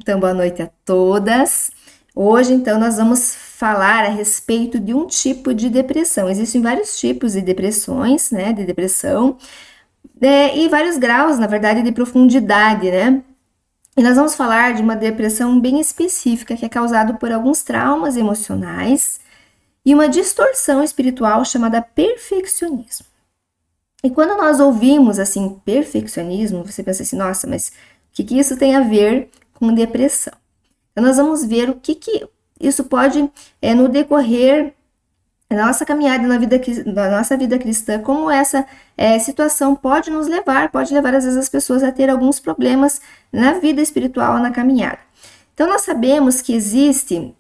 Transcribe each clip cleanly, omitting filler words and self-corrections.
Então, boa noite a todas. Hoje, então, nós vamos falar a respeito de um tipo de depressão. Existem vários tipos de depressões, né, de depressão, e vários graus, na verdade, de profundidade, né? E nós vamos falar de uma depressão bem específica que é causada por alguns traumas emocionais e uma distorção espiritual chamada perfeccionismo. E quando nós ouvimos, assim, perfeccionismo, você pensa assim, nossa, mas o que isso tem a ver com depressão? Então, nós vamos ver o que isso pode, no decorrer da nossa caminhada na nossa vida cristã, como essa situação pode nos levar, pode levar às vezes as pessoas a ter alguns problemas na vida espiritual, na caminhada. Então, nós sabemos que existe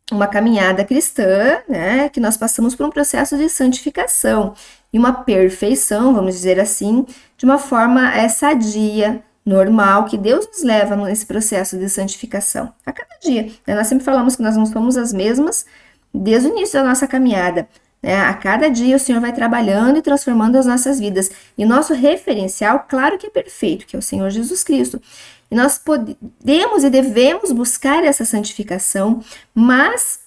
uma caminhada cristã, né, que nós passamos por um processo de santificação e uma perfeição, vamos dizer assim, de uma forma sadia, normal, que Deus nos leva nesse processo de santificação a cada dia. Né? Nós sempre falamos que nós não somos as mesmas desde o início da nossa caminhada. Né? A cada dia o Senhor vai trabalhando e transformando as nossas vidas. E nosso referencial, claro que é perfeito, que é o Senhor Jesus Cristo. E nós podemos e devemos buscar essa santificação, mas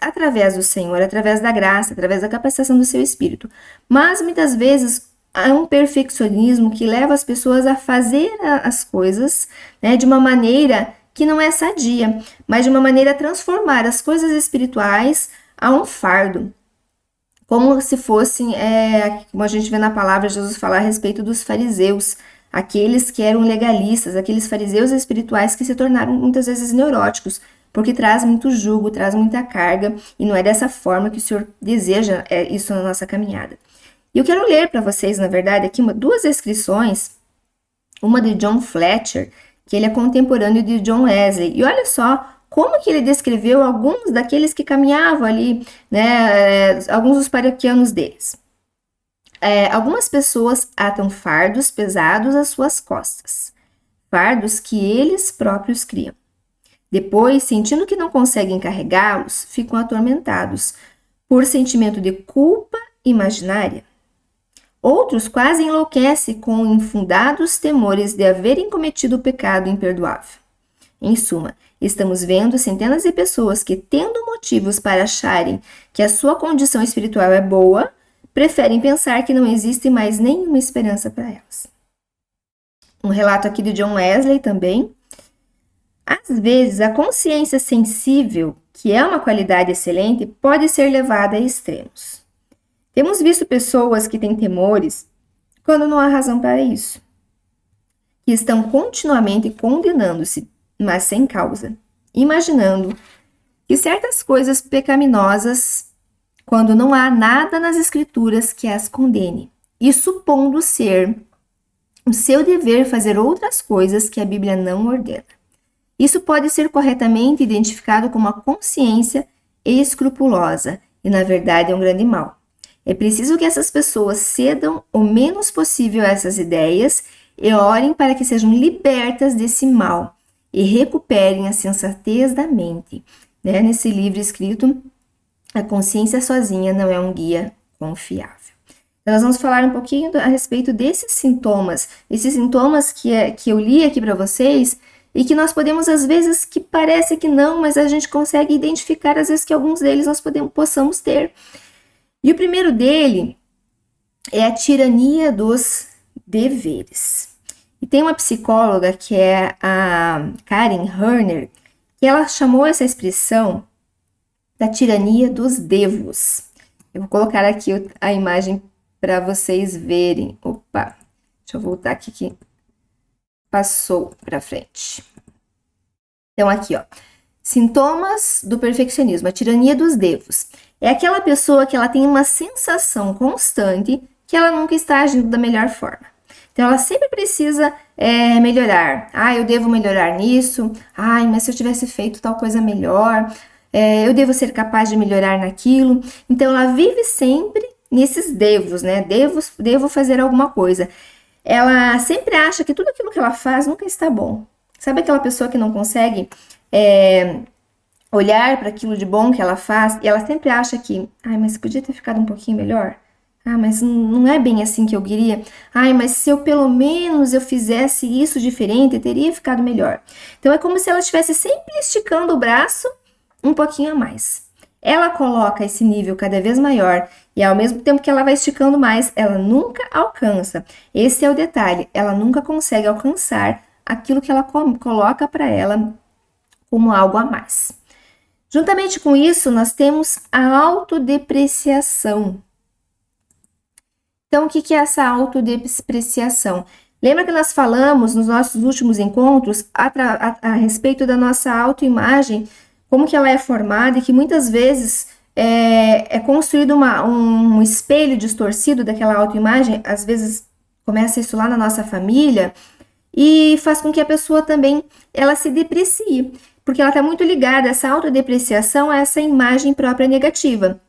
através do Senhor, através da graça, através da capacitação do seu Espírito. Mas muitas vezes há um perfeccionismo que leva as pessoas a fazer as coisas, né, de uma maneira que não é sadia, mas de uma maneira a transformar as coisas espirituais a um fardo. Como se fossem, como a gente vê na palavra Jesus falar a respeito dos fariseus, aqueles que eram legalistas, aqueles fariseus espirituais que se tornaram muitas vezes neuróticos, porque traz muito jugo, traz muita carga, e não é dessa forma que o Senhor deseja isso na nossa caminhada. E eu quero ler para vocês, na verdade, aqui duas descrições, uma de John Fletcher, que ele é contemporâneo de John Wesley, e olha só como que ele descreveu alguns daqueles que caminhavam ali, né, alguns dos paroquianos deles. Algumas pessoas atam fardos pesados às suas costas, fardos que eles próprios criam. Depois, sentindo que não conseguem carregá-los, ficam atormentados por sentimento de culpa imaginária. Outros quase enlouquecem com infundados temores de haverem cometido o pecado imperdoável. Em suma, estamos vendo centenas de pessoas que, tendo motivos para acharem que a sua condição espiritual é boa, preferem pensar que não existe mais nenhuma esperança para elas. Um relato aqui de John Wesley também. Às vezes, a consciência sensível, que é uma qualidade excelente, pode ser levada a extremos. Temos visto pessoas que têm temores quando não há razão para isso, que estão continuamente condenando-se, mas sem causa, imaginando que certas coisas pecaminosas, quando não há nada nas escrituras que as condene, e supondo ser o seu dever fazer outras coisas que a Bíblia não ordena. Isso pode ser corretamente identificado como uma consciência escrupulosa e, na verdade, é um grande mal. É preciso que essas pessoas cedam o menos possível a essas ideias e orem para que sejam libertas desse mal e recuperem a sensatez da mente. Né? Nesse livro escrito, A Consciência Sozinha Não é um Guia Confiável. Então, nós vamos falar um pouquinho a respeito desses sintomas que eu li aqui para vocês, e que nós podemos, às vezes, que parece que não, mas a gente consegue identificar, às vezes, que alguns deles nós possamos ter. E o primeiro dele é a tirania dos deveres. E tem uma psicóloga, que é a Karen Horner, que ela chamou essa expressão da tirania dos devos. Eu vou colocar aqui a imagem para vocês verem. Opa, deixa eu voltar aqui que passou para frente. Então, aqui, ó. Sintomas do perfeccionismo, a tirania dos devos. É aquela pessoa que ela tem uma sensação constante que ela nunca está agindo da melhor forma. Então, ela sempre precisa melhorar. Eu devo melhorar nisso. Mas se eu tivesse feito tal coisa melhor, eu devo ser capaz de melhorar naquilo. Então, ela vive sempre nesses devos, né? Devo fazer alguma coisa. Ela sempre acha que tudo aquilo que ela faz nunca está bom. Sabe aquela pessoa que não consegue olhar para aquilo de bom que ela faz e ela sempre acha que, mas podia ter ficado um pouquinho melhor? Ah, mas não é bem assim que eu queria. Ai, mas se eu pelo menos eu fizesse isso diferente, teria ficado melhor. Então é como se ela estivesse sempre esticando o braço um pouquinho a mais. Ela coloca esse nível cada vez maior e ao mesmo tempo que ela vai esticando mais, ela nunca alcança. Esse é o detalhe, ela nunca consegue alcançar aquilo que ela coloca para ela como algo a mais. Juntamente com isso, nós temos a autodepreciação. Então, o que é essa autodepreciação? Lembra que nós falamos nos nossos últimos encontros a respeito da nossa autoimagem, como que ela é formada e que muitas vezes é construído um espelho distorcido daquela autoimagem, às vezes começa isso lá na nossa família e faz com que a pessoa também ela se deprecie, porque ela está muito ligada, essa autodepreciação, a essa imagem própria negativa.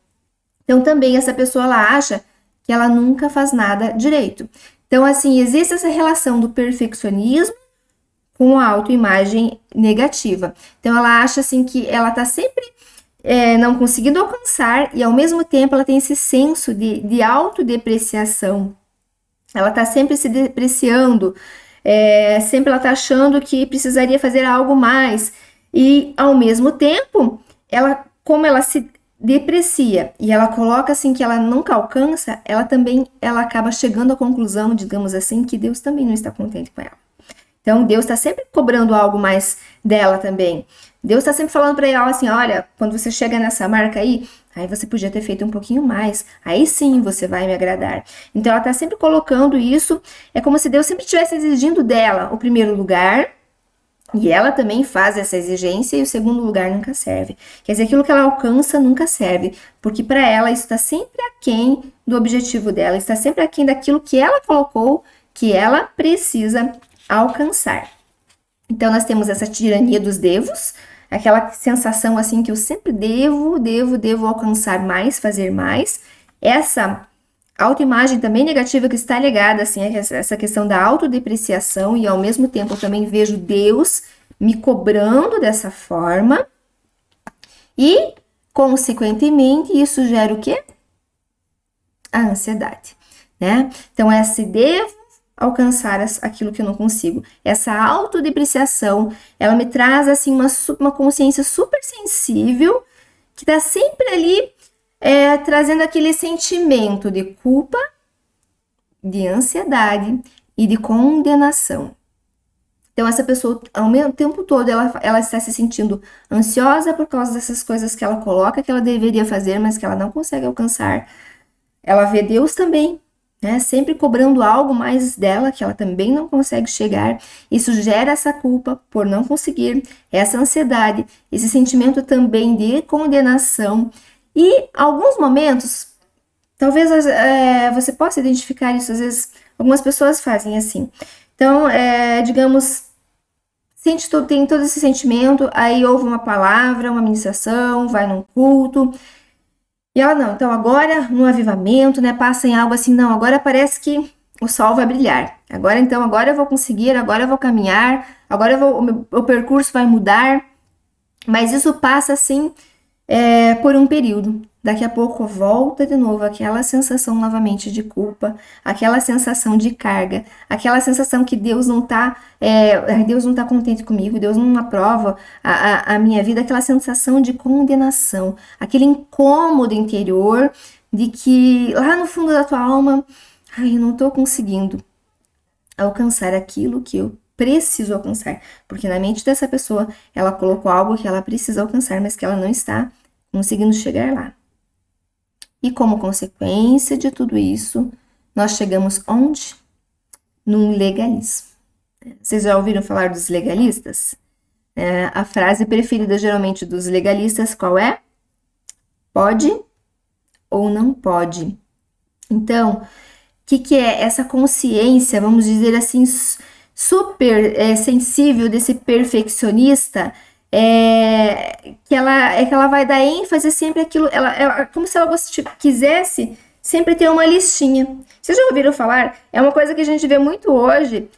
Então, também essa pessoa ela acha que ela nunca faz nada direito. Então, assim, existe essa relação do perfeccionismo com a autoimagem negativa. Então, ela acha assim que ela tá sempre não conseguindo alcançar e ao mesmo tempo ela tem esse senso de autodepreciação. Ela tá sempre se depreciando, sempre ela tá achando que precisaria fazer algo mais e ao mesmo tempo, como ela se deprecia e ela coloca assim que ela nunca alcança, ela acaba chegando à conclusão, digamos assim, que Deus também não está contente com ela. Então Deus está sempre cobrando algo mais dela também. Deus está sempre falando para ela assim, olha, quando você chega nessa marca aí você podia ter feito um pouquinho mais, aí sim você vai me agradar. Então ela está sempre colocando isso, é como se Deus sempre estivesse exigindo dela o primeiro lugar, e ela também faz essa exigência e o segundo lugar nunca serve. Quer dizer, aquilo que ela alcança nunca serve, porque para ela isso está sempre aquém do objetivo dela, está sempre aquém daquilo que ela colocou, que ela precisa alcançar. Então nós temos essa tirania dos devos, aquela sensação assim que eu sempre devo alcançar mais, fazer mais. Essa autoimagem também negativa que está ligada assim, a essa questão da autodepreciação e ao mesmo tempo eu também vejo Deus me cobrando dessa forma e, consequentemente, isso gera o quê? A ansiedade, né? Então, esse devo alcançar aquilo que eu não consigo. Essa autodepreciação, ela me traz assim uma consciência super sensível que está sempre ali trazendo aquele sentimento de culpa, de ansiedade e de condenação. Então, essa pessoa, ao mesmo tempo todo, ela está se sentindo ansiosa por causa dessas coisas que ela coloca que ela deveria fazer, mas que ela não consegue alcançar. Ela vê Deus também, né? Sempre cobrando algo mais dela, que ela também não consegue chegar. Isso gera essa culpa por não conseguir, essa ansiedade, esse sentimento também de condenação. E alguns momentos, talvez você possa identificar isso, às vezes algumas pessoas fazem assim. Então, digamos, tem todo esse sentimento, aí ouve uma palavra, uma ministração, vai num culto, e ela não, então agora no avivamento, né, passa em algo assim, não, agora parece que o sol vai brilhar. Agora eu vou conseguir, agora eu vou caminhar, o percurso vai mudar, mas isso passa assim por um período. Daqui a pouco volta de novo aquela sensação novamente de culpa, aquela sensação de carga, aquela sensação que Deus não tá contente comigo, Deus não aprova a minha vida, aquela sensação de condenação, aquele incômodo interior de que lá no fundo da tua alma, eu não tô conseguindo alcançar aquilo que eu preciso alcançar, porque na mente dessa pessoa ela colocou algo que ela precisa alcançar, mas que ela não está conseguindo chegar lá. E como consequência de tudo isso, nós chegamos onde? Num legalismo. Vocês já ouviram falar dos legalistas? A frase preferida geralmente dos legalistas qual é? Pode ou não pode. Então, o que é essa consciência, vamos dizer assim, super sensível desse perfeccionista? Que ela vai dar ênfase sempre àquilo, como se ela quisesse sempre tem uma listinha. Vocês já ouviram falar? É uma coisa que a gente vê muito hoje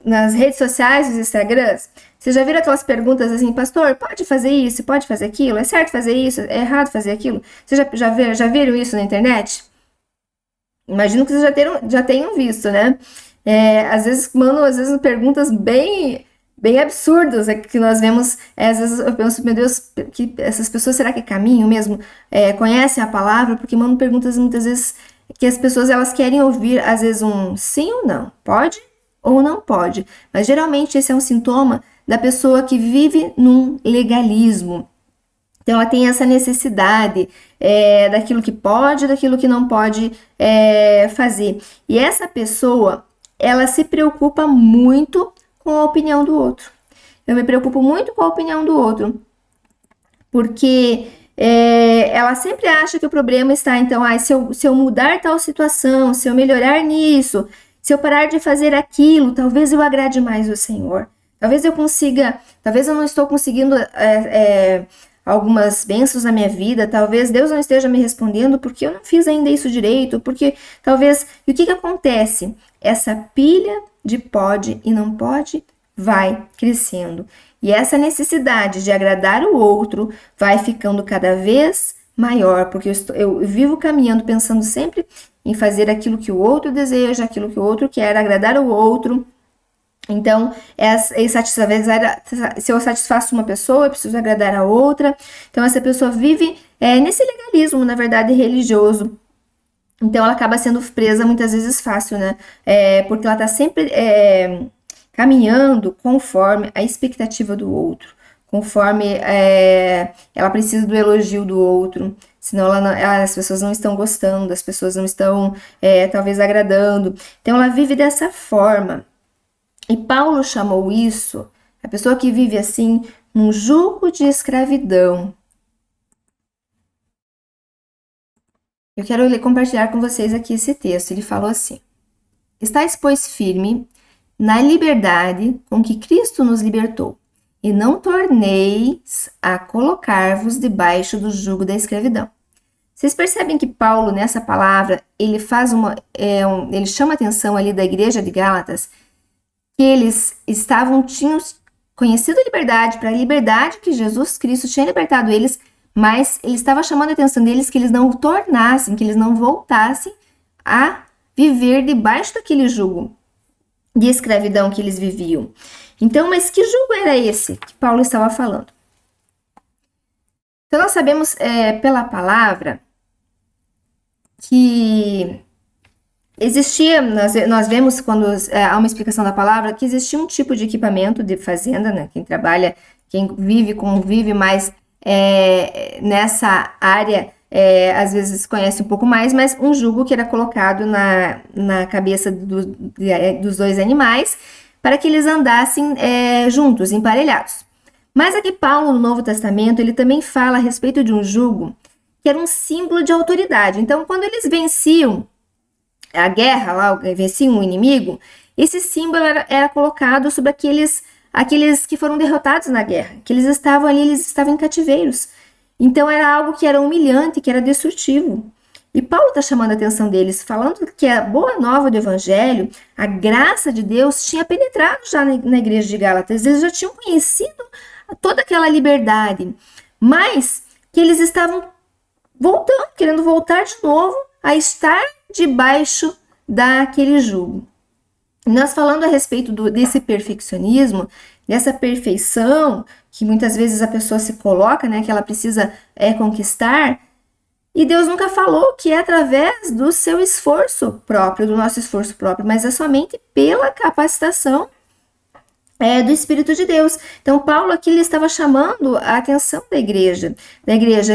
nas redes sociais, nos Instagrams. Vocês já viram aquelas perguntas assim, pastor, pode fazer isso, pode fazer aquilo? É certo fazer isso? É errado fazer aquilo? Vocês já viram isso na internet? Imagino que vocês já tenham visto, né? Às vezes mandam perguntas bem absurdas que nós vemos. Às vezes eu penso, meu Deus, que essas pessoas, será que é caminho mesmo? Conhecem a palavra? Porque mandam perguntas muitas vezes que as pessoas elas querem ouvir, às vezes um sim ou não, pode ou não pode. Mas geralmente esse é um sintoma da pessoa que vive num legalismo. Então, ela tem essa necessidade daquilo que pode, daquilo que não pode fazer. E essa pessoa, ela se preocupa muito com a opinião do outro. Eu me preocupo muito com a opinião do outro, porque ela sempre acha que o problema está, então, se eu mudar tal situação, se eu melhorar nisso, se eu parar de fazer aquilo, talvez eu agrade mais o Senhor. Talvez eu não estou conseguindo algumas bênçãos na minha vida, talvez Deus não esteja me respondendo porque eu não fiz ainda isso direito, porque talvez... E o que acontece? Essa pilha de pode e não pode vai crescendo. E essa necessidade de agradar o outro vai ficando cada vez maior, porque eu vivo caminhando pensando sempre em fazer aquilo que o outro deseja, aquilo que o outro quer, agradar o outro. Então, se eu satisfaço uma pessoa, eu preciso agradar a outra. Então, essa pessoa vive nesse legalismo, na verdade, religioso. Então, ela acaba sendo presa muitas vezes fácil, né? Porque ela está sempre caminhando conforme a expectativa do outro, conforme ela precisa do elogio do outro. Senão as pessoas não estão gostando, as pessoas não estão talvez agradando. Então, ela vive dessa forma. E Paulo chamou isso, a pessoa que vive assim, num jugo de escravidão. Eu quero compartilhar com vocês aqui esse texto. Ele falou assim: estáis, pois, firme na liberdade com que Cristo nos libertou, e não torneis a colocar-vos debaixo do jugo da escravidão. Vocês percebem que Paulo, nessa palavra, ele ele chama a atenção ali da igreja de Gálatas, que eles tinham conhecido a liberdade, para a liberdade que Jesus Cristo tinha libertado eles, mas ele estava chamando a atenção deles que eles não tornassem, que eles não voltassem a viver debaixo daquele jugo de escravidão que eles viviam. Então, mas que jugo era esse que Paulo estava falando? Então, nós sabemos pela palavra que existia, nós vemos quando há uma explicação da palavra, que existia um tipo de equipamento de fazenda, né? Quem convive mais nessa área, às vezes conhece um pouco mais, mas um jugo que era colocado na cabeça dos dois animais para que eles andassem juntos, emparelhados. Mas aqui Paulo, no Novo Testamento, ele também fala a respeito de um jugo que era um símbolo de autoridade. Então, quando eles venciam a guerra, lá, venciam o inimigo, esse símbolo era colocado sobre aqueles que foram derrotados na guerra, que eles estavam em cativeiros. Então era algo que era humilhante, que era destrutivo. E Paulo está chamando a atenção deles, falando que a boa nova do evangelho, a graça de Deus, tinha penetrado já na igreja de Gálatas. Eles já tinham conhecido toda aquela liberdade, mas que eles estavam querendo voltar de novo a estar debaixo daquele jugo. Nós falando a respeito desse perfeccionismo, dessa perfeição que muitas vezes a pessoa se coloca, né, que ela precisa conquistar, e Deus nunca falou que é através do seu esforço próprio, do nosso esforço próprio, mas é somente pela capacitação do Espírito de Deus. Então, Paulo aqui ele estava chamando a atenção da igreja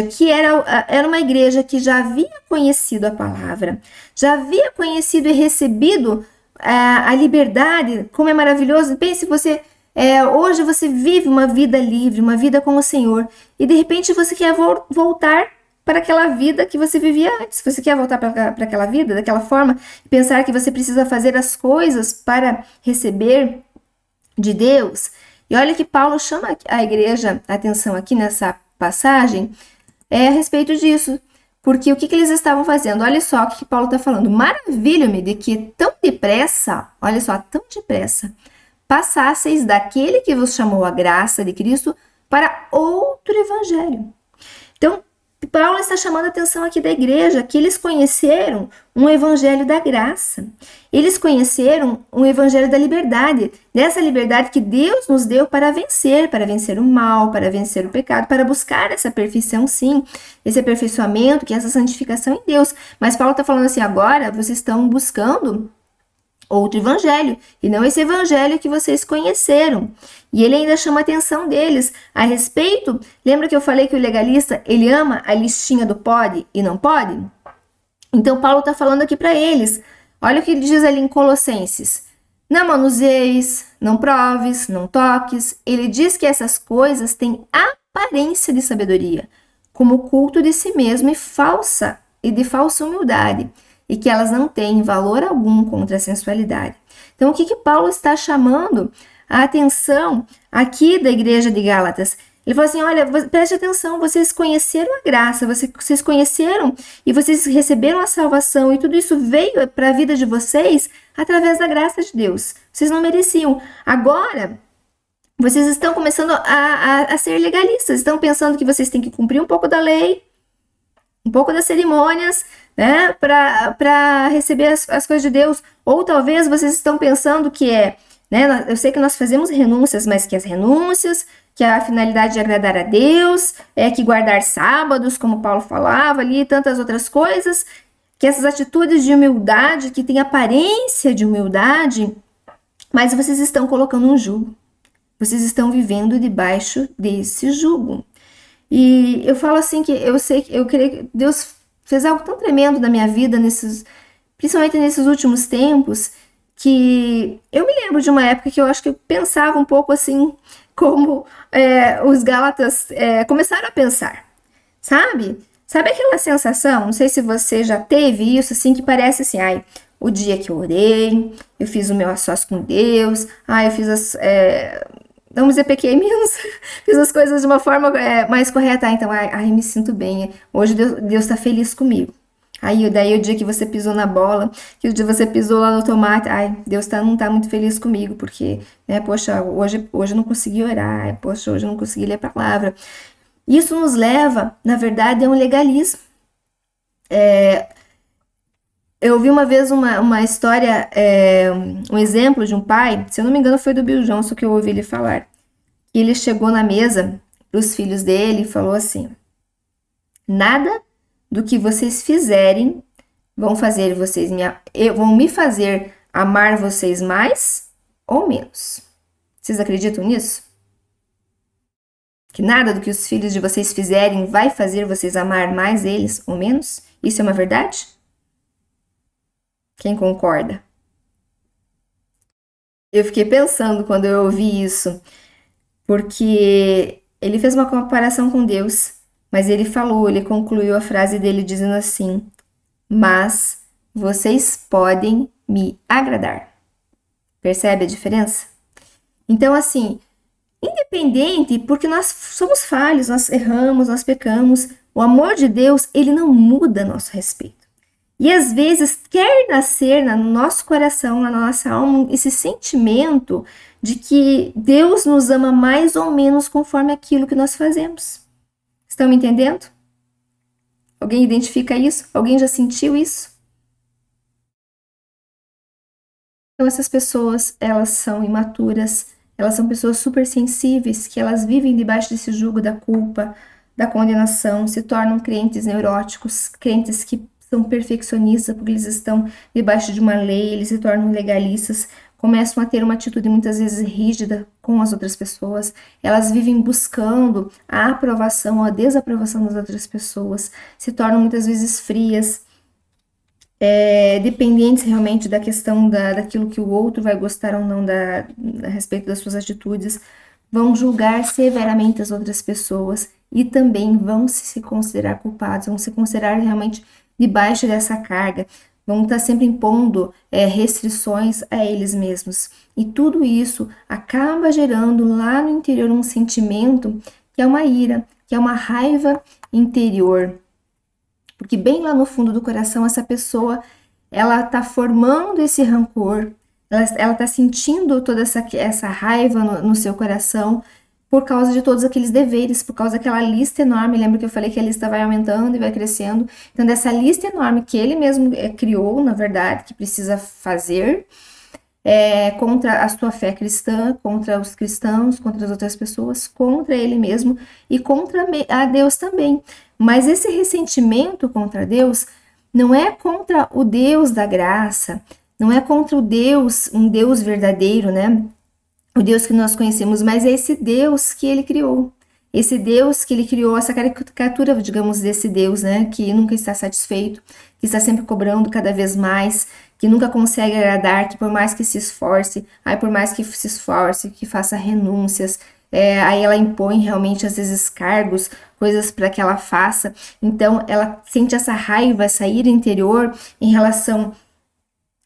que era uma igreja que já havia conhecido a palavra, já havia conhecido e recebido a liberdade, como é maravilhoso. Pense, hoje você vive uma vida livre, uma vida com o Senhor, e de repente você quer voltar para aquela vida que você vivia antes. Você quer voltar para aquela vida, daquela forma, e pensar que você precisa fazer as coisas para receber de Deus. E olha que Paulo chama a igreja a atenção aqui nessa passagem a respeito disso. Porque o que eles estavam fazendo? Olha só o que Paulo está falando. Maravilho-me de que tão depressa, olha só, tão depressa, passasseis daquele que vos chamou a graça de Cristo para outro evangelho. Então, Paulo está chamando a atenção aqui da igreja, que eles conheceram um evangelho da graça. Eles conheceram um evangelho da liberdade, dessa liberdade que Deus nos deu para vencer o mal, para vencer o pecado, para buscar essa perfeição, sim, esse aperfeiçoamento, que é essa santificação em Deus. Mas Paulo está falando assim, agora vocês estão buscando outro evangelho, e não esse evangelho que vocês conheceram. E ele ainda chama a atenção deles a respeito. Lembra que eu falei que o legalista, ele ama a listinha do pode e não pode? Então Paulo está falando aqui para eles. Olha o que ele diz ali em Colossenses. Não manuseis, não proves, não toques. Ele diz que essas coisas têm aparência de sabedoria, como culto de si mesmo e de falsa humildade, e que elas não têm valor algum contra a sensualidade. Então, o que Paulo está chamando a atenção aqui da igreja de Gálatas? Ele falou assim, olha, preste atenção, vocês conheceram a graça, vocês conheceram e vocês receberam a salvação, e tudo isso veio para a vida de vocês através da graça de Deus. Vocês não mereciam. Agora, vocês estão começando a ser legalistas, estão pensando que vocês têm que cumprir um pouco da lei, um pouco das cerimônias, né, para receber as coisas de Deus. Ou talvez vocês estão pensando que né, eu sei que nós fazemos renúncias, mas que as renúncias, que a finalidade de agradar a Deus, que guardar sábados, como Paulo falava ali, e tantas outras coisas, que essas atitudes de humildade, que têm aparência de humildade, mas vocês estão colocando um jugo. Vocês estão vivendo debaixo desse jugo. E eu falo assim que eu creio que Deus fez algo tão tremendo na minha vida, principalmente nesses últimos tempos, que eu me lembro de uma época que eu acho que eu pensava um pouco assim, como os Gálatas começaram a pensar, sabe? Sabe aquela sensação, não sei se você já teve isso, assim, que parece assim, ai, o dia que eu orei, eu fiz o meu a sós com Deus, eu fiz vamos dizer, pequei menos, fiz as coisas de uma forma mais correta. Então, me sinto bem. Hoje Deus tá feliz comigo. Daí o dia que você pisou na bola, que o dia que você pisou lá no tomate, Deus não tá muito feliz comigo, porque, né, poxa, hoje eu não consegui orar, poxa, hoje eu não consegui ler a palavra. Isso nos leva, na verdade, a um legalismo. Eu ouvi uma vez uma história, um exemplo de um pai, se eu não me engano foi do Bill Johnson que eu ouvi ele falar. Ele chegou na mesa para os filhos dele e falou assim, nada do que vocês fizerem vão me fazer amar vocês mais ou menos. Vocês acreditam nisso? Que nada do que os filhos de vocês fizerem vai fazer vocês amar mais eles ou menos? Isso é uma verdade? Quem concorda? Eu fiquei pensando quando eu ouvi isso, porque ele fez uma comparação com Deus, mas ele concluiu a frase dele dizendo assim, mas vocês podem me agradar. Percebe a diferença? Então, assim, independente, porque nós somos falhos, nós erramos, nós pecamos, o amor de Deus, ele não muda a nosso respeito. E às vezes quer nascer no nosso coração, na nossa alma, esse sentimento de que Deus nos ama mais ou menos conforme aquilo que nós fazemos. Estão me entendendo? Alguém identifica isso? Alguém já sentiu isso? Então essas pessoas, elas são imaturas, elas são pessoas super sensíveis, que elas vivem debaixo desse jugo da culpa, da condenação, se tornam crentes neuróticos, crentes que são perfeccionistas, porque eles estão debaixo de uma lei, eles se tornam legalistas, começam a ter uma atitude muitas vezes rígida com as outras pessoas, elas vivem buscando a aprovação ou a desaprovação das outras pessoas, se tornam muitas vezes frias, dependentes realmente da questão daquilo que o outro vai gostar ou não a respeito das suas atitudes, vão julgar severamente as outras pessoas e também vão se considerar culpados, vão se considerar realmente debaixo dessa carga, vão estar sempre impondo restrições a eles mesmos. E tudo isso acaba gerando lá no interior um sentimento que é uma ira, que é uma raiva interior. Porque bem lá no fundo do coração, essa pessoa, ela tá formando esse rancor, ela tá sentindo toda essa raiva no seu coração, por causa de todos aqueles deveres, por causa daquela lista enorme. Lembra que eu falei que a lista vai aumentando e vai crescendo? Então, dessa lista enorme que ele mesmo criou, na verdade, que precisa fazer, contra a sua fé cristã, contra os cristãos, contra as outras pessoas, contra ele mesmo e contra a Deus também. Mas esse ressentimento contra Deus não é contra o Deus da graça, não é contra o Deus, um Deus verdadeiro, né? O Deus que nós conhecemos, mas é esse Deus que ele criou. Esse Deus que ele criou, essa caricatura, digamos, desse Deus, né? Que nunca está satisfeito, que está sempre cobrando cada vez mais, que nunca consegue agradar, que por mais que se esforce, por mais que se esforce, que faça renúncias, aí ela impõe realmente, às vezes, cargos, coisas para que ela faça. Então, ela sente essa raiva, essa ira interior em relação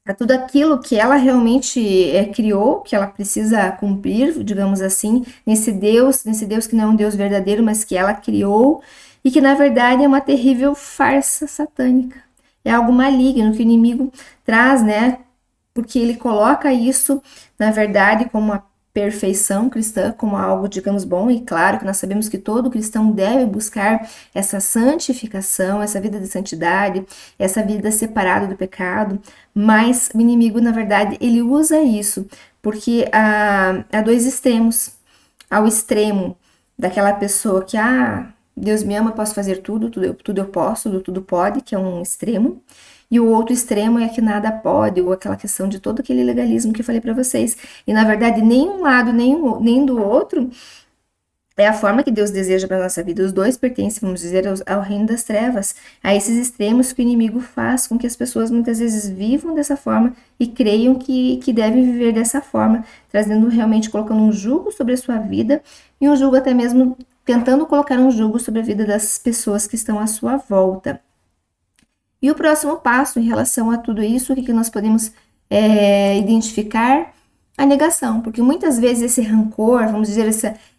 a tudo aquilo que ela realmente criou, que ela precisa cumprir, digamos assim, nesse Deus que não é um Deus verdadeiro, mas que ela criou, e que na verdade é uma terrível farsa satânica. É algo maligno que o inimigo traz, né? Porque ele coloca isso, na verdade, como uma perfeição cristã, como algo, digamos, bom, e claro que nós sabemos que todo cristão deve buscar essa santificação, essa vida de santidade, essa vida separada do pecado, mas o inimigo, na verdade, ele usa isso, porque há dois extremos. Ao extremo daquela pessoa que, Deus me ama, eu posso fazer tudo, tudo eu posso, tudo pode, que é um extremo. E o outro extremo é que nada pode, ou aquela questão de todo aquele legalismo que eu falei para vocês. E na verdade, nem um lado, nem do outro é a forma que Deus deseja para nossa vida. Os dois pertencem, vamos dizer, ao reino das trevas, a esses extremos que o inimigo faz com que as pessoas muitas vezes vivam dessa forma e creiam que devem viver dessa forma, trazendo realmente, colocando um jugo sobre a sua vida e um jugo até mesmo tentando colocar um jugo sobre a vida das pessoas que estão à sua volta. E o próximo passo em relação a tudo isso, o que nós podemos identificar? A negação, porque muitas vezes esse rancor, vamos dizer,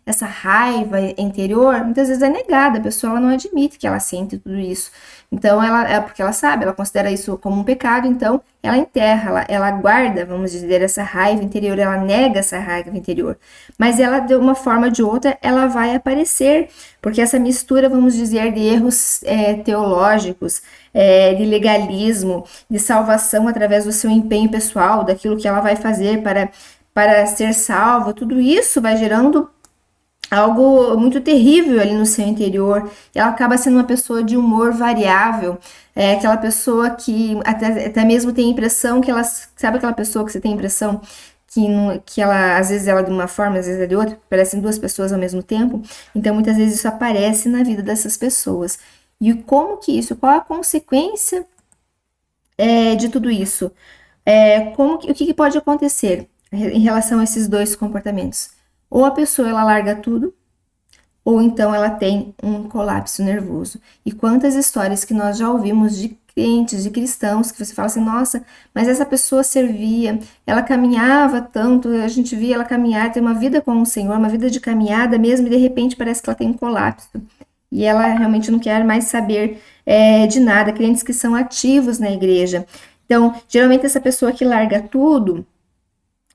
essa raiva interior, muitas vezes é negada, a pessoa ela não admite que ela sente tudo isso. Então, porque ela sabe, ela considera isso como um pecado, então ela enterra, ela guarda, vamos dizer, essa raiva interior, ela nega essa raiva interior. Mas ela, de uma forma ou de outra, ela vai aparecer, porque essa mistura, vamos dizer, de erros teológicos, de legalismo, de salvação através do seu empenho pessoal, daquilo que ela vai fazer para ser salva, tudo isso vai gerando algo muito terrível ali no seu interior. Ela acaba sendo uma pessoa de humor variável, aquela pessoa que até mesmo tem a impressão que ela, sabe aquela pessoa que você tem a impressão que ela, às vezes ela de uma forma, às vezes é de outra, parecem duas pessoas ao mesmo tempo, então muitas vezes isso aparece na vida dessas pessoas. E como que isso, qual a consequência de tudo isso? O que pode acontecer em relação a esses dois comportamentos? Ou a pessoa ela larga tudo, ou então ela tem um colapso nervoso. E quantas histórias que nós já ouvimos de crentes, de cristãos, que você fala assim, nossa, mas essa pessoa servia, ela caminhava tanto, a gente via ela caminhar, ter uma vida com o Senhor, uma vida de caminhada mesmo, e de repente parece que ela tem um colapso. E ela realmente não quer mais saber de nada, crentes que são ativos na igreja. Então, geralmente essa pessoa que larga tudo,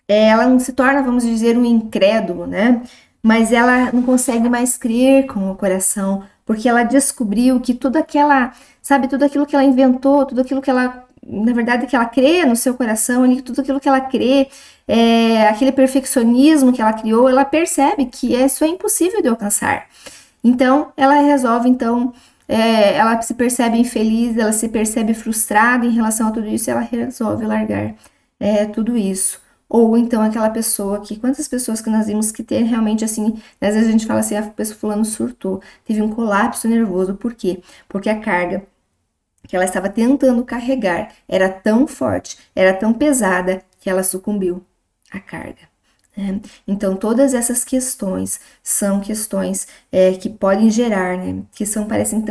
ela não se torna, vamos dizer, um incrédulo, né? Mas ela não consegue mais crer com o coração, porque ela descobriu que tudo aquilo que ela inventou, tudo aquilo que ela, na verdade, que ela crê no seu coração, tudo aquilo que ela crê, aquele perfeccionismo que ela criou, ela percebe que isso é impossível de alcançar. Então, ela resolve, ela se percebe infeliz, ela se percebe frustrada em relação a tudo isso, e ela resolve largar tudo isso. Ou então aquela pessoa quantas pessoas que nós vimos que tem realmente assim, às vezes a gente fala assim, a pessoa fulano surtou, teve um colapso nervoso, por quê? Porque a carga que ela estava tentando carregar era tão forte, era tão pesada, que ela sucumbiu à carga. né? Então, todas essas questões são questões que podem gerar, né? Que parecem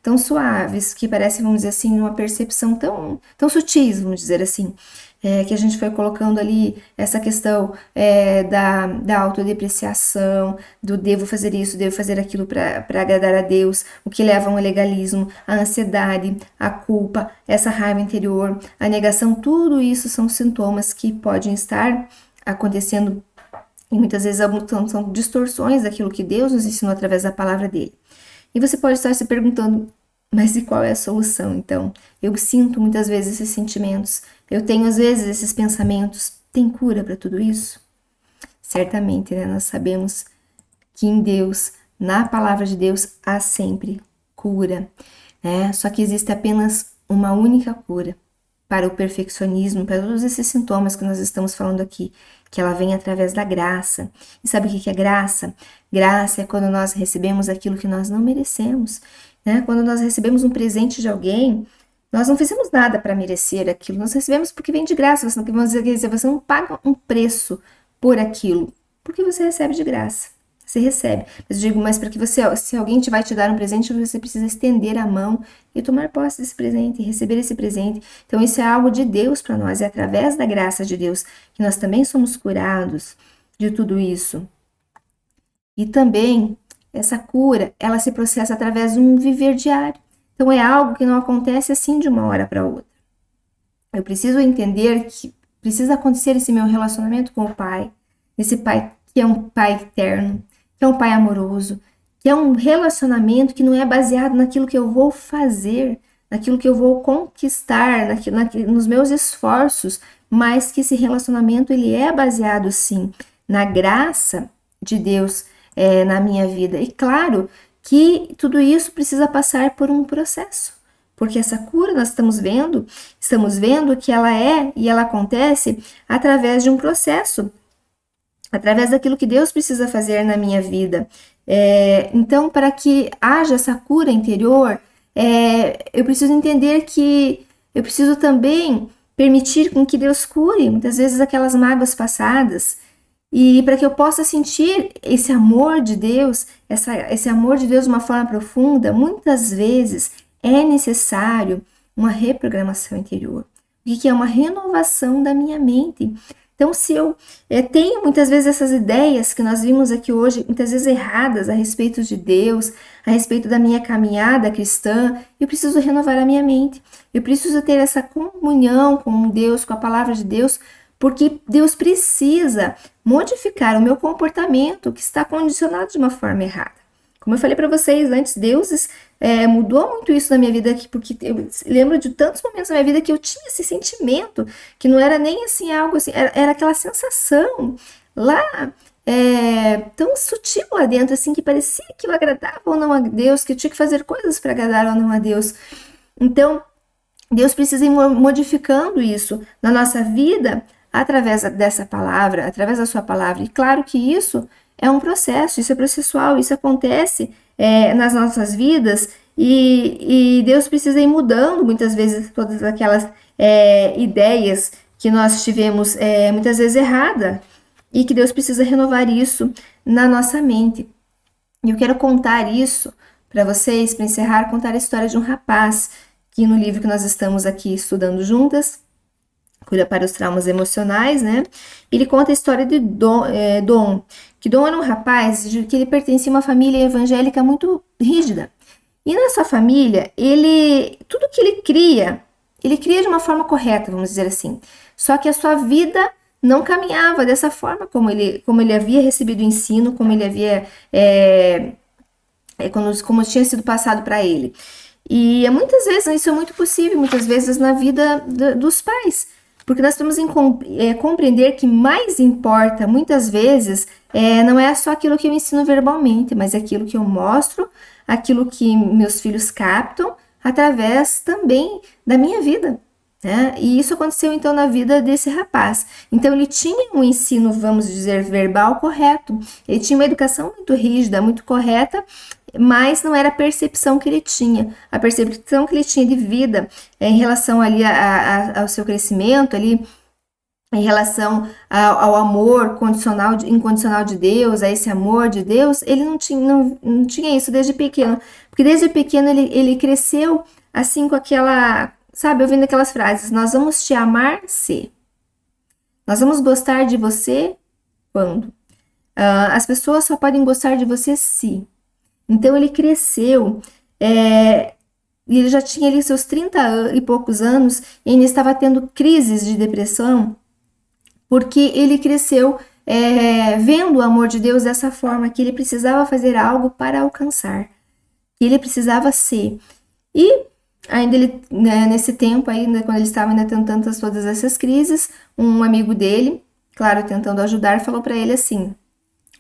tão suaves, que parecem, vamos dizer assim, uma percepção tão sutis, vamos dizer assim. Que a gente foi colocando ali essa questão da autodepreciação, do devo fazer isso, devo fazer aquilo para agradar a Deus, o que leva ao legalismo, a ansiedade, a culpa, essa raiva interior, a negação, tudo isso são sintomas que podem estar acontecendo e muitas vezes são distorções daquilo que Deus nos ensinou através da palavra dele. E você pode estar se perguntando, mas e qual é a solução? Então, eu sinto muitas vezes esses sentimentos, eu tenho às vezes esses pensamentos. Tem cura para tudo isso? Certamente, né? Nós sabemos que em Deus, na palavra de Deus, há sempre cura, né? Só que existe apenas uma única cura para o perfeccionismo, para todos esses sintomas que nós estamos falando aqui, que ela vem através da graça. E sabe o que é graça? Graça é quando nós recebemos aquilo que nós não merecemos, né? Quando nós recebemos um presente de alguém, nós não fizemos nada para merecer aquilo, nós recebemos porque vem de graça. Você não paga um preço por aquilo, porque você recebe de graça. Você recebe. Mas eu digo, mas para que se alguém vai te dar um presente, você precisa estender a mão e tomar posse desse presente, e receber esse presente. Então isso é algo de Deus para nós, é através da graça de Deus que nós também somos curados de tudo isso. E também essa cura, ela se processa através de um viver diário. Então é algo que não acontece assim de uma hora para outra. Eu preciso entender que precisa acontecer esse meu relacionamento com o Pai, esse Pai que é um Pai eterno, que é um Pai amoroso, que é um relacionamento que não é baseado naquilo que eu vou fazer, naquilo que eu vou conquistar, nos meus esforços, mas que esse relacionamento ele é baseado sim na graça de Deus na minha vida. E claro que tudo isso precisa passar por um processo, porque essa cura nós estamos vendo que ela é e ela acontece através de um processo, através daquilo que Deus precisa fazer na minha vida. Então, para que haja essa cura interior, eu preciso entender que eu preciso também permitir com que Deus cure, muitas vezes, aquelas mágoas passadas, e para que eu possa sentir esse amor de Deus, esse amor de Deus de uma forma profunda, muitas vezes é necessário uma reprogramação interior. O que é uma renovação da minha mente? Então, se eu tenho muitas vezes essas ideias que nós vimos aqui hoje, muitas vezes erradas a respeito de Deus, a respeito da minha caminhada cristã, eu preciso renovar a minha mente. Eu preciso ter essa comunhão com Deus, com a palavra de Deus, porque Deus precisa modificar o meu comportamento que está condicionado de uma forma errada. Como eu falei para vocês antes, Deus mudou muito isso na minha vida, porque eu lembro de tantos momentos na minha vida que eu tinha esse sentimento, que não era nem assim algo assim, era aquela sensação lá, tão sutil lá dentro, assim, que parecia que eu agradava ou não a Deus, que eu tinha que fazer coisas para agradar ou não a Deus. Então, Deus precisa ir modificando isso na nossa vida, através dessa palavra, através da sua palavra. E claro que isso é um processo, isso é processual, isso acontece nas nossas vidas e Deus precisa ir mudando muitas vezes todas aquelas ideias que nós tivemos muitas vezes errada e que Deus precisa renovar isso na nossa mente. E eu quero contar isso para vocês, para encerrar, contar a história de um rapaz que no livro que nós estamos aqui estudando juntas, Cura para os Traumas Emocionais, né? Ele conta a história de Dom, que Dom era um rapaz que ele pertencia a uma família evangélica muito rígida. E na sua família, tudo que ele cria de uma forma correta, vamos dizer assim. Só que a sua vida não caminhava dessa forma como ele havia recebido o ensino, como ele havia, como tinha sido passado para ele. E muitas vezes isso é muito possível, muitas vezes na vida dos pais. Porque nós temos que compreender que mais importa, muitas vezes, não é só aquilo que eu ensino verbalmente, mas é aquilo que eu mostro, aquilo que meus filhos captam, através também da minha vida. Né? E isso aconteceu, então, na vida desse rapaz. Então, ele tinha um ensino, vamos dizer, verbal correto. Ele tinha uma educação muito rígida, muito correta, mas não era a percepção que ele tinha. A percepção que ele tinha de vida em relação ali ao seu crescimento ali em relação ao amor condicional, incondicional de Deus, a esse amor de Deus, ele não tinha isso desde pequeno. Porque desde pequeno ele cresceu assim com aquela, sabe, ouvindo aquelas frases: nós vamos te amar se. Nós vamos gostar de você quando. As pessoas só podem gostar de você se. Então ele cresceu, e ele já tinha ali seus 30 e poucos anos e ainda estava tendo crises de depressão, porque ele cresceu vendo o amor de Deus dessa forma, que ele precisava fazer algo para alcançar, que ele precisava ser. E ainda ele, né, nesse tempo aí, né, quando ele estava ainda tendo todas essas crises, um amigo dele, claro, tentando ajudar, falou para ele assim: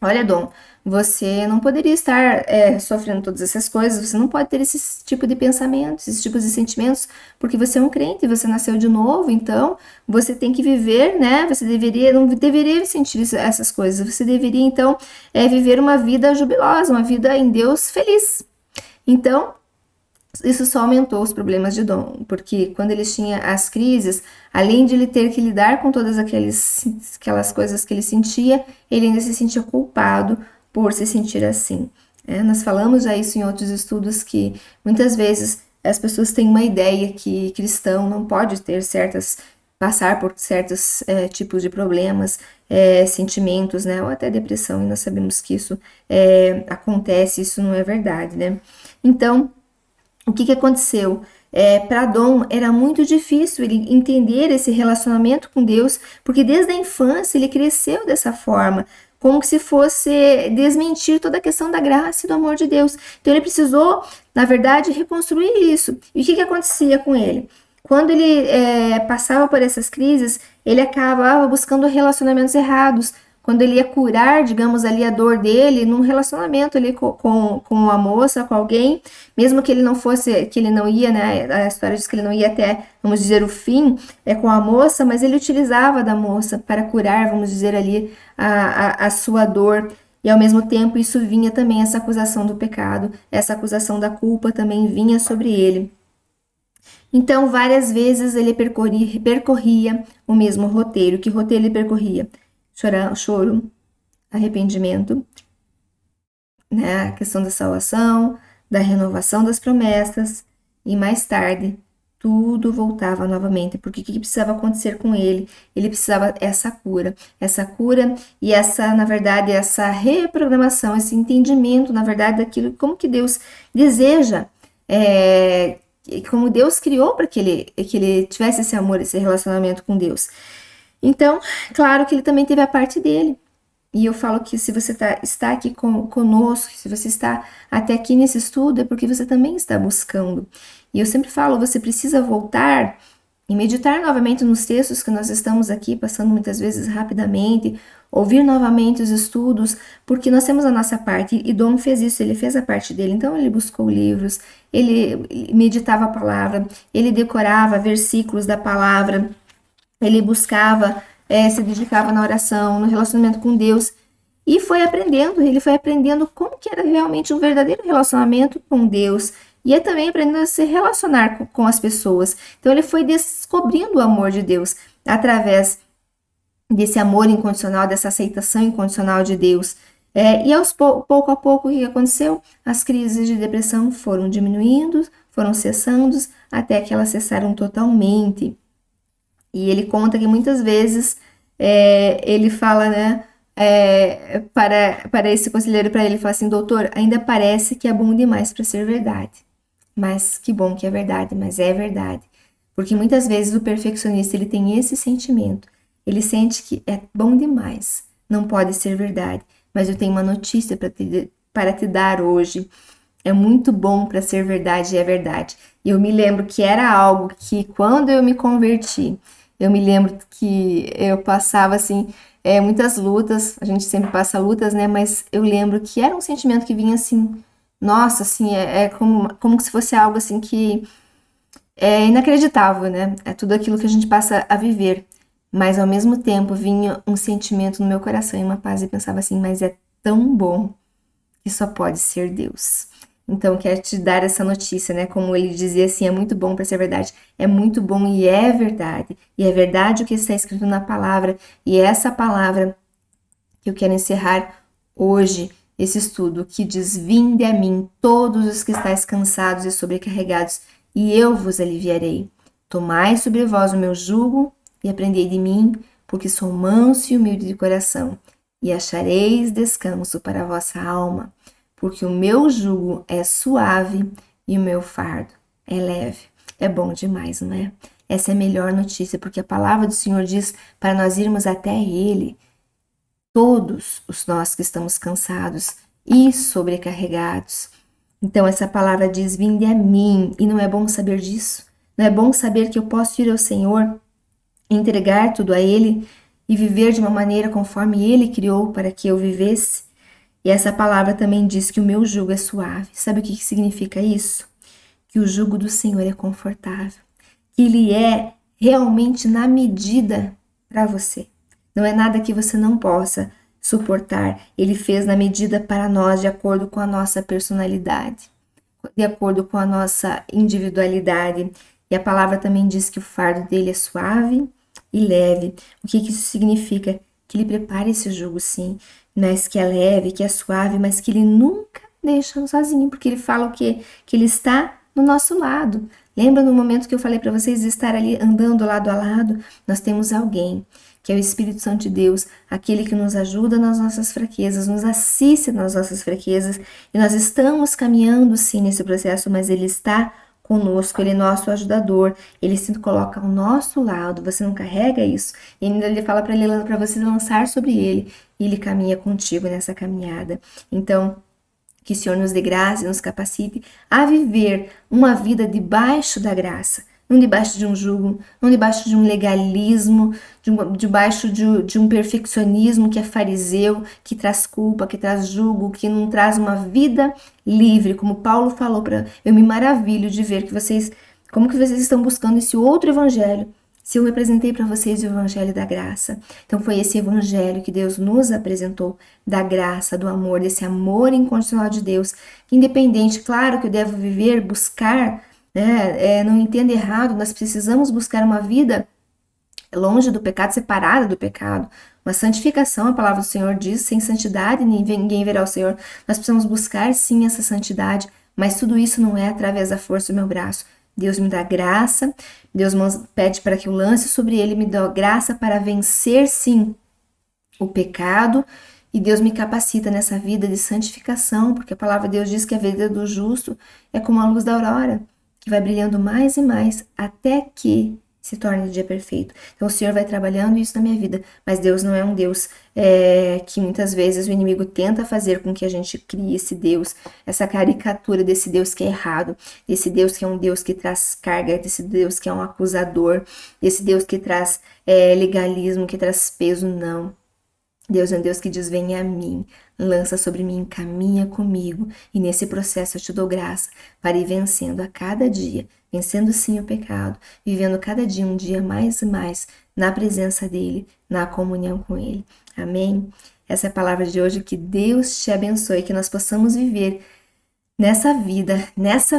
olha, Dom, você não poderia estar sofrendo todas essas coisas, você não pode ter esse tipo de pensamentos, esses tipos de sentimentos, porque você é um crente, você nasceu de novo, então você tem que viver, né? Você não deveria sentir essas coisas, você deveria, então, viver uma vida jubilosa, uma vida em Deus feliz. Então, isso só aumentou os problemas de Dom, porque quando ele tinha as crises, além de ele ter que lidar com todas aquelas coisas que ele sentia, ele ainda se sentia culpado por se sentir assim. Nós falamos já isso em outros estudos, que muitas vezes as pessoas têm uma ideia que cristão não pode ter passar por certos tipos de problemas, sentimentos, né, ou até depressão, e nós sabemos que isso acontece, isso não é verdade, né? Então, o que aconteceu? Para Dom era muito difícil ele entender esse relacionamento com Deus, porque desde a infância ele cresceu dessa forma, como se fosse desmentir toda a questão da graça e do amor de Deus. Então ele precisou, na verdade, reconstruir isso. E o que acontecia com ele? Quando ele passava por essas crises, ele acabava buscando relacionamentos errados. Quando ele ia curar, digamos, ali a dor dele num relacionamento ali com uma moça, com alguém, mesmo que ele não fosse, que ele não ia, né? A história diz que ele não ia até, vamos dizer, o fim com a moça, mas ele utilizava da moça para curar, vamos dizer ali, a sua dor. E ao mesmo tempo isso vinha também, essa acusação do pecado, essa acusação da culpa também vinha sobre ele. Então, várias vezes ele percorria o mesmo roteiro. Que roteiro ele percorria? Choro, arrependimento, né? A questão da salvação, da renovação das promessas, e mais tarde tudo voltava novamente, porque o que precisava acontecer com ele? Ele precisava essa cura e essa, na verdade, essa reprogramação, esse entendimento, na verdade, daquilo, como que Deus deseja, como Deus criou para que ele tivesse esse amor, esse relacionamento com Deus. Então, claro que ele também teve a parte dele. E eu falo que se você está aqui conosco, se você está até aqui nesse estudo, é porque você também está buscando. E eu sempre falo, você precisa voltar e meditar novamente nos textos que nós estamos aqui passando muitas vezes rapidamente, ouvir novamente os estudos, porque nós temos a nossa parte, e Dom fez isso, ele fez a parte dele. Então ele buscou livros, ele meditava a palavra, ele decorava versículos da palavra, ele buscava, se dedicava na oração, no relacionamento com Deus, e ele foi aprendendo como que era realmente um verdadeiro relacionamento com Deus, e também aprendendo a se relacionar com as pessoas. Então ele foi descobrindo o amor de Deus através desse amor incondicional, dessa aceitação incondicional de Deus. E pouco a pouco, o que aconteceu? As crises de depressão foram diminuindo, foram cessando, até que elas cessaram totalmente. E ele conta que muitas vezes ele fala, né, para esse conselheiro, para ele, fala assim: doutor, ainda parece que é bom demais para ser verdade. Mas que bom que é verdade, mas é verdade. Porque muitas vezes o perfeccionista ele tem esse sentimento. Ele sente que é bom demais, não pode ser verdade. Mas eu tenho uma notícia para te dar hoje. É muito bom para ser verdade e é verdade. E eu me lembro que era algo que quando eu me converti, eu me lembro que eu passava assim muitas lutas. A gente sempre passa lutas, né? Mas eu lembro que era um sentimento que vinha assim, nossa, assim, como se fosse algo assim que é inacreditável, né? É tudo aquilo que a gente passa a viver. Mas ao mesmo tempo vinha um sentimento no meu coração e uma paz, e pensava assim, mas é tão bom que só pode ser Deus. Então, quero te dar essa notícia, né? Como ele dizia assim, é muito bom para ser verdade. É muito bom e é verdade. E é verdade o que está escrito na palavra. E é essa palavra que eu quero encerrar hoje esse estudo, que diz: Vinde a mim, todos os que estáis cansados e sobrecarregados, e eu vos aliviarei. Tomai sobre vós o meu jugo e aprendei de mim, porque sou manso e humilde de coração, e achareis descanso para a vossa alma, porque o meu jugo é suave e o meu fardo é leve. É bom demais, não é? Essa é a melhor notícia, porque a palavra do Senhor diz para nós irmos até Ele, todos os nós que estamos cansados e sobrecarregados. Então, essa palavra diz: Vinde a mim, e não é bom saber disso? Não é bom saber que eu posso ir ao Senhor, entregar tudo a Ele e viver de uma maneira conforme Ele criou para que eu vivesse? E essa palavra também diz que o meu jugo é suave. Sabe o que significa isso? Que o jugo do Senhor é confortável, que Ele é realmente na medida para você. Não é nada que você não possa suportar. Ele fez na medida para nós, de acordo com a nossa personalidade, de acordo com a nossa individualidade. E a palavra também diz que o fardo dele é suave e leve. O que isso significa? Que ele prepara esse jugo, sim, mas que é leve, que é suave, mas que ele nunca deixa sozinho, porque ele fala o quê? Que ele está no nosso lado. Lembra no momento que eu falei para vocês de estar ali andando lado a lado? Nós temos alguém, que é o Espírito Santo de Deus, aquele que nos ajuda nas nossas fraquezas, nos assiste nas nossas fraquezas, e nós estamos caminhando sim nesse processo, mas ele está conosco, ele é nosso ajudador, ele se coloca ao nosso lado, você não carrega isso, e ainda ele fala para você lançar sobre ele, e ele caminha contigo nessa caminhada. Então, que o Senhor nos dê graça e nos capacite a viver uma vida debaixo da graça, não debaixo de um jugo, não debaixo de um legalismo, debaixo de um perfeccionismo que é fariseu, que traz culpa, que traz jugo, que não traz uma vida livre. Como Paulo falou, eu me maravilho de ver que vocês, como que vocês estão buscando esse outro evangelho, se eu apresentei para vocês o evangelho da graça. Então foi esse evangelho que Deus nos apresentou, da graça, do amor, desse amor incondicional de Deus, que independente, claro que eu devo viver, buscar, né, não entenda errado, nós precisamos buscar uma vida longe do pecado, separada do pecado, uma santificação, a palavra do Senhor diz: sem santidade ninguém verá o Senhor. Nós precisamos buscar sim essa santidade, mas tudo isso não é através da força do meu braço. Deus me dá graça, Deus pede para que eu lance sobre ele, me dá graça para vencer sim o pecado, e Deus me capacita nessa vida de santificação, porque a palavra de Deus diz que a vida do justo é como a luz da aurora, que vai brilhando mais e mais até que se torne o dia perfeito. Então o Senhor vai trabalhando isso na minha vida, mas Deus não é um Deus que muitas vezes o inimigo tenta fazer com que a gente crie esse Deus, essa caricatura desse Deus que é errado, desse Deus que é um Deus que traz carga, desse Deus que é um acusador, desse Deus que traz legalismo, que traz peso. Não. Deus é um Deus que diz: venha a mim, lança sobre mim, caminha comigo, e nesse processo eu te dou graça para ir vencendo a cada dia, vencendo sim o pecado, vivendo cada dia um dia mais e mais na presença dele, na comunhão com ele. Amém? Essa é a palavra de hoje. Que Deus te abençoe, que nós possamos viver nessa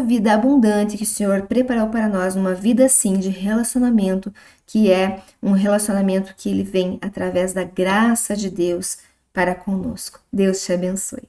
vida abundante que o Senhor preparou para nós, uma vida assim de relacionamento, que é um relacionamento que ele vem através da graça de Deus para conosco. Deus te abençoe.